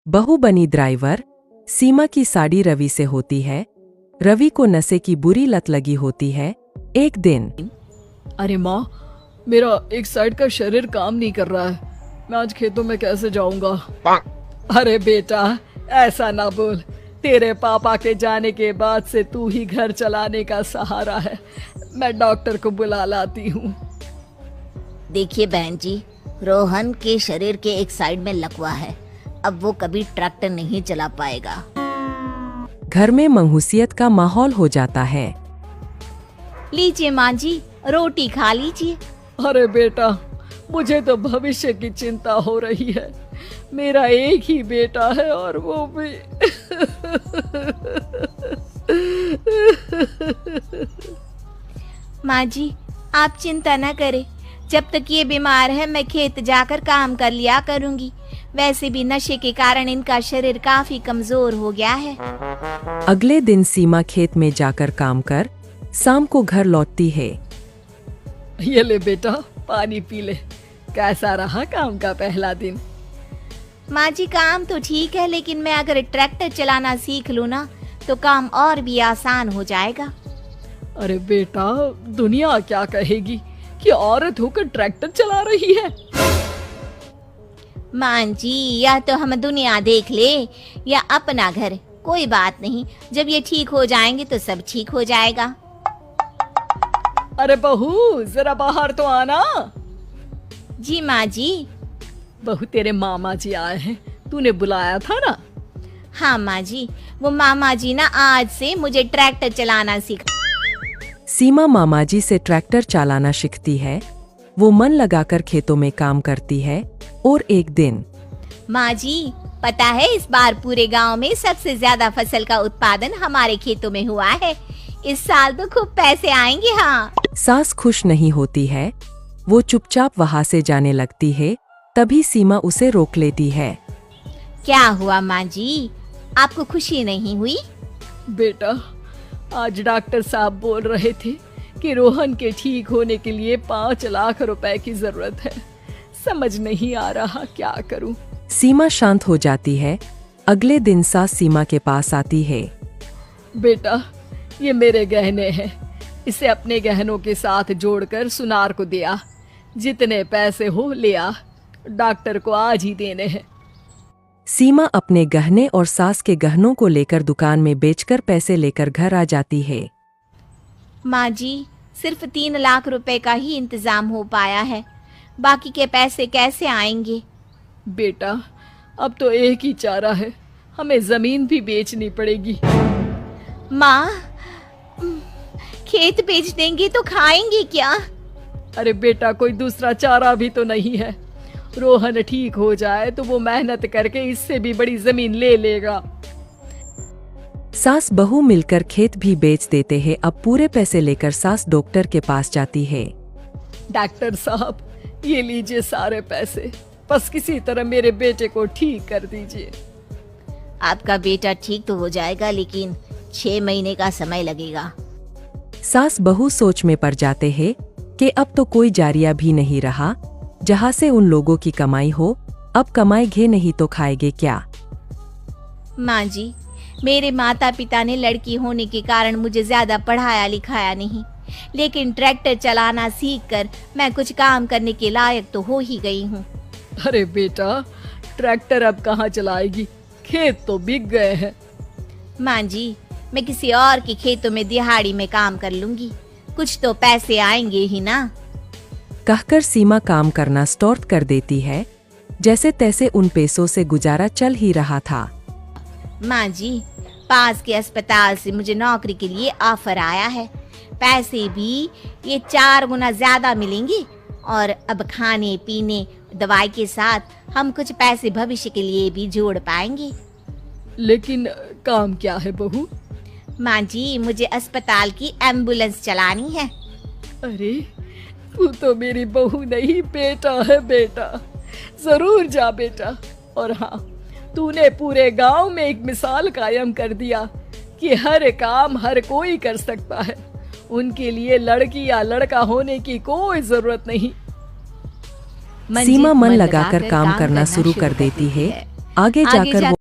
बहू बनी ड्राइवर। सीमा की साड़ी रवि से होती है। रवि को नशे की बुरी लत लगी होती है। एक दिन अरे माँ, मेरा एक साइड का शरीर काम नहीं कर रहा है। मैं आज खेतों में कैसे जाऊंगा? अरे बेटा, ऐसा ना बोल। तेरे पापा के जाने के बाद से तू ही घर चलाने का सहारा है। मैं डॉक्टर को बुला लाती हूँ। देखिए बहन जी, रोहन के शरीर के एक साइड में लकवा है। अब वो कभी ट्रैक्टर नहीं चला पाएगा। घर में मंहूसियत का माहौल हो जाता है। लीजिए माँ जी, रोटी खा लीजिए। अरे बेटा, मुझे तो भविष्य की चिंता हो रही है। मेरा एक ही बेटा है और वो भी माँ जी, आप चिंता न करें। जब तक ये बीमार है मैं खेत जाकर काम कर लिया करूँगी। वैसे भी नशे के कारण इनका शरीर काफी कमजोर हो गया है। अगले दिन सीमा खेत में जाकर काम कर शाम को घर लौटती है। ये ले बेटा, पानी पी ले। कैसा रहा काम का पहला दिन? माँ जी, काम तो ठीक है, लेकिन मैं अगर ट्रैक्टर चलाना सीख लूँ ना तो काम और भी आसान हो जाएगा। अरे बेटा, दुनिया क्या कहेगी कि औरत होकर ट्रैक्टर चला रही है। माँ जी, या तो हम दुनिया देख ले या अपना घर, कोई बात नहीं। जब ये ठीक हो जाएंगे तो सब ठीक हो जाएगा। अरे बहू, जरा बाहर तो आना। जी माँ जी। बहू, तेरे मामा जी आए हैं, तूने बुलाया था ना? हाँ माँ जी, वो मामा जी ना आज से मुझे ट्रैक्टर चलाना सिखा। सीमा मामाजी से ट्रैक्टर चलाना सीखती है। वो मन लगाकर खेतों में काम करती है। और एक दिन माँ जी, पता है इस बार पूरे गांव में सबसे ज्यादा फसल का उत्पादन हमारे खेतों में हुआ है। इस साल तो खूब पैसे आएंगे। हाँ। सास खुश नहीं होती है। वो चुपचाप वहाँ से जाने लगती है। तभी सीमा उसे रोक लेती है। क्या हुआ माँ जी, आपको खुशी नहीं हुई? बेटा, आज डॉक्टर साहब बोल रहे थे कि रोहन के ठीक होने के लिए 5 लाख रुपए की जरूरत है। समझ नहीं आ रहा क्या करूं। सीमा शांत हो जाती है। अगले दिन सास सीमा के पास आती है। बेटा, ये मेरे गहने हैं। इसे अपने गहनों के साथ जोड़कर सुनार को दिया। जितने पैसे हो ले आ, डॉक्टर को आज ही देने हैं। सीमा अपने गहने और सास के गहनों को लेकर दुकान में बेचकर पैसे लेकर घर आ जाती है। माँ जी, सिर्फ 3 लाख रुपए का ही इंतजाम हो पाया है। बाकी के पैसे कैसे आएंगे? बेटा, अब तो एक ही चारा है, हमें जमीन भी बेचनी पड़ेगी। माँ, खेत बेच देंगे तो खाएंगे क्या? अरे बेटा, कोई दूसरा चारा भी तो नहीं है। रोहन ठीक हो जाए तो वो मेहनत करके इससे भी बड़ी जमीन ले लेगा। सास बहू मिलकर खेत भी बेच देते हैं। अब पूरे पैसे लेकर सास डॉक्टर के पास जाती है। डॉक्टर साहब, ये लीजिए सारे पैसे। बस किसी तरह मेरे बेटे को ठीक कर दीजिए। आपका बेटा ठीक तो हो जाएगा, लेकिन 6 महीने का समय लगेगा। सास बहू सोच में पड़ जाते हैं कि अब तो कोई जारिया भी नहीं रहा जहाँ से उन लोगों की कमाई हो। अब कमाएंगे नहीं तो खाएंगे क्या? माँ जी, मेरे माता पिता ने लड़की होने के कारण मुझे ज्यादा पढ़ाया लिखाया नहीं, लेकिन ट्रैक्टर चलाना सीखकर मैं कुछ काम करने के लायक तो हो ही गई हूँ। अरे बेटा, ट्रैक्टर अब कहाँ चलाएगी? खेत तो बिक गए हैं। माँ जी, मैं किसी और के खेतों में दिहाड़ी में काम कर लूंगी, कुछ तो पैसे आएंगे ही ना। कहकर सीमा काम करना स्टार्ट कर देती है। जैसे तैसे उन पैसों से गुजारा चल ही रहा था। माँ जी, पास के अस्पताल से मुझे नौकरी के लिए ऑफर आया है। पैसे भी ये 4 गुना ज्यादा मिलेंगे और अब खाने पीने दवाई के साथ हम कुछ पैसे भविष्य के लिए भी जोड़ पाएंगे। लेकिन काम क्या है बहू? माँ जी, मुझे अस्पताल की एम्बुलेंस चलानी है। अरे, तू तो मेरी बहू नहीं, बेटा है। बेटा, जरूर जा बेटा। और हाँ, तूने पूरे गांव में एक मिसाल कायम कर दिया कि हर काम हर कोई कर सकता है। उनके लिए लड़की या लड़का होने की कोई जरूरत नहीं। सीमा मन लगाकर काम करना शुरू कर देती है। आगे जाकर वो